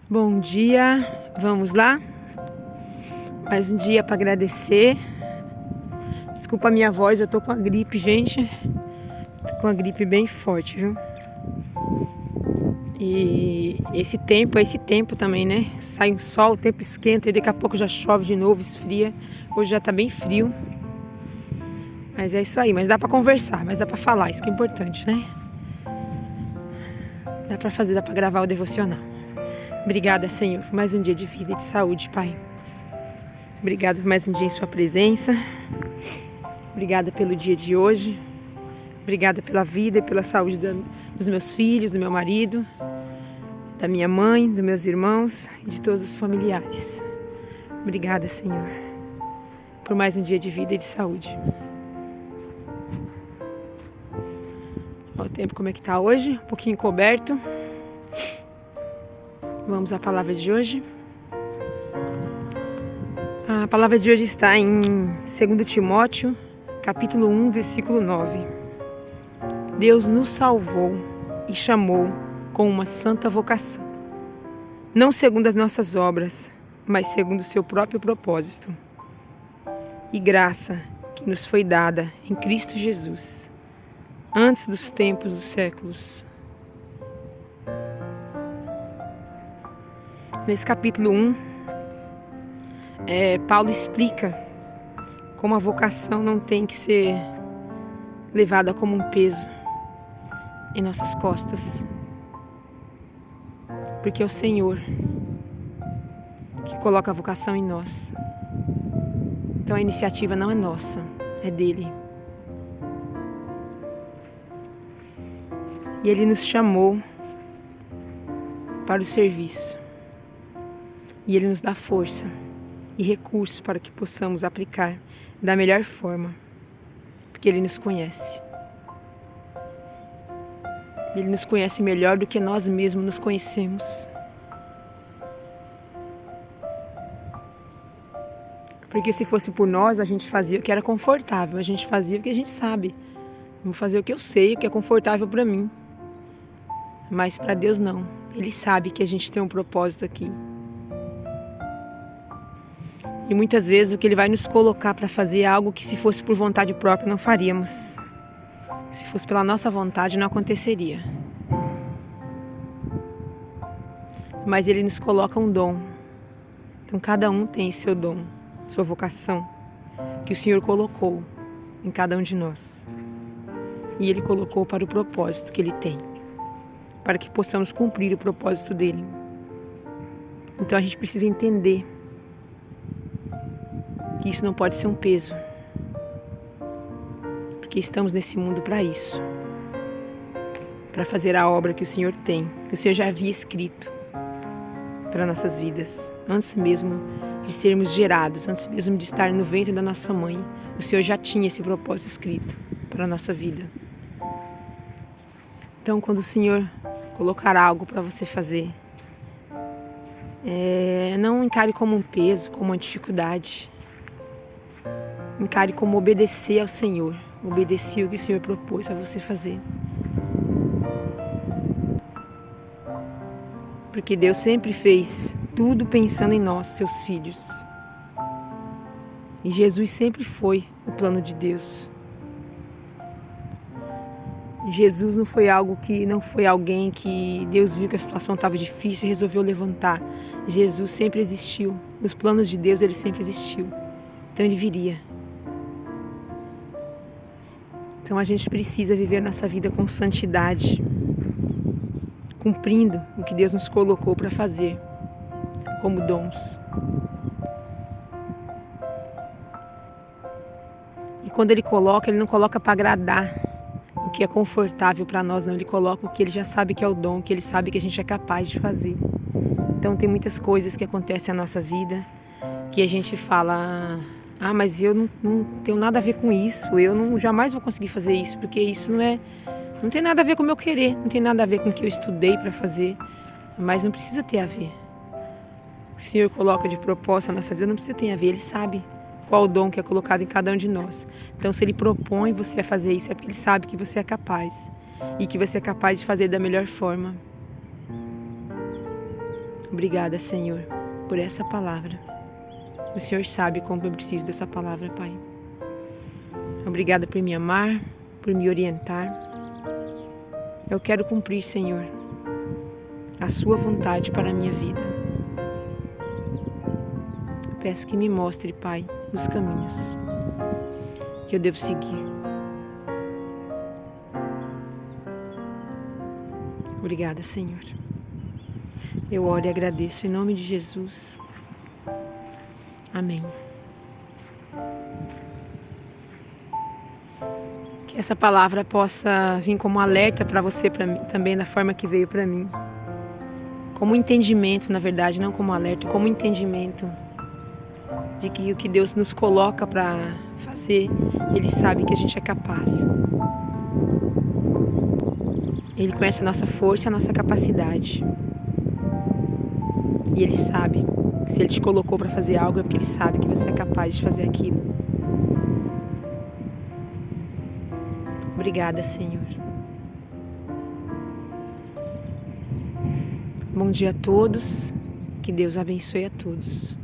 Bom dia, vamos lá? Mais um dia para agradecer. Desculpa a minha voz, eu tô com a gripe, gente. Tô com a gripe bem forte, viu? E esse tempo também, né? Sai um sol, o tempo esquenta e daqui a pouco já chove de novo, esfria. Hoje já tá bem frio. Mas é isso aí, mas dá para conversar, mas dá para falar, isso que é importante, né? Dá para fazer, dá para gravar o devocional. Obrigada, Senhor, por mais um dia de vida e de saúde, Pai. Obrigada por mais um dia em Sua presença. Obrigada pelo dia de hoje. Obrigada pela vida e pela saúde dos meus filhos, do meu marido, da minha mãe, dos meus irmãos e de todos os familiares. Obrigada, Senhor, por mais um dia de vida e de saúde. Olha o tempo como é que está hoje, um pouquinho coberto. Vamos à palavra de hoje. A palavra de hoje está em 2 Timóteo, capítulo 1, versículo 9. Deus nos salvou e chamou com uma santa vocação, não segundo as nossas obras, mas segundo o seu próprio propósito e graça que nos foi dada em Cristo Jesus, antes dos tempos dos séculos. Nesse capítulo 1, Paulo explica como a vocação não tem que ser levada como um peso em nossas costas, porque é o Senhor que coloca a vocação em nós. Então a iniciativa não é nossa, é dele. E ele nos chamou para o serviço. E ele nos dá força e recursos para que possamos aplicar da melhor forma, porque ele nos conhece. Ele nos conhece melhor do que nós mesmos nos conhecemos. Porque se fosse por nós, a gente fazia o que era confortável, a gente fazia o que a gente sabe. Vou fazer o que eu sei, o que é confortável para mim. Mas para Deus não. Ele sabe que a gente tem um propósito aqui. E muitas vezes o que Ele vai nos colocar para fazer é algo que, se fosse por vontade própria, não faríamos. Se fosse pela nossa vontade, não aconteceria. Mas Ele nos coloca um dom. Então cada um tem seu dom, sua vocação, que o Senhor colocou em cada um de nós. E Ele colocou para o propósito que Ele tem, para que possamos cumprir o propósito dEle. Então a gente precisa entender que isso não pode ser um peso, porque estamos nesse mundo para isso, para fazer a obra que o Senhor tem, que o Senhor já havia escrito para nossas vidas, antes mesmo de sermos gerados, antes mesmo de estar no ventre da nossa mãe. O Senhor já tinha esse propósito escrito para a nossa vida. Então, quando o Senhor colocar algo para você fazer, não encare como um peso, como uma dificuldade. Encare como obedecer ao Senhor, obedecer o que o Senhor propôs a você fazer. Porque Deus sempre fez tudo pensando em nós, seus filhos. E Jesus sempre foi o plano de Deus. Jesus não foi alguém que Deus viu que a situação estava difícil e resolveu levantar. Jesus sempre existiu. Nos planos de Deus ele sempre existiu. Então ele viria. Então a gente precisa viver nossa vida com santidade, cumprindo o que Deus nos colocou para fazer, como dons. E quando Ele coloca, Ele não coloca para agradar o que é confortável para nós, não. Ele coloca o que Ele já sabe que é o dom, que Ele sabe que a gente é capaz de fazer. Então tem muitas coisas que acontecem na nossa vida que a gente fala: ah, mas eu não tenho nada a ver com isso, eu jamais vou conseguir fazer isso, porque isso não tem nada a ver com o meu querer, não tem nada a ver com o que eu estudei para fazer, mas não precisa ter a ver. O que o Senhor coloca de propósito na nossa vida não precisa ter a ver, Ele sabe qual o dom que é colocado em cada um de nós. Então, se Ele propõe você a fazer isso, é porque Ele sabe que você é capaz e que você é capaz de fazer da melhor forma. Obrigada, Senhor, por essa palavra. O Senhor sabe como eu preciso dessa palavra, Pai. Obrigada por me amar, por me orientar. Eu quero cumprir, Senhor, a sua vontade para a minha vida. Peço que me mostre, Pai, os caminhos que eu devo seguir. Obrigada, Senhor. Eu oro e agradeço em nome de Jesus. Amém. Que essa palavra possa vir como alerta para você, para mim, também da forma que veio para mim. Como entendimento, na verdade, não como alerta, como entendimento de que o que Deus nos coloca para fazer, Ele sabe que a gente é capaz. Ele conhece a nossa força e a nossa capacidade. E Ele sabe que se Ele te colocou para fazer algo é porque Ele sabe que você é capaz de fazer aquilo. Obrigada, Senhor. Bom dia a todos. Que Deus abençoe a todos.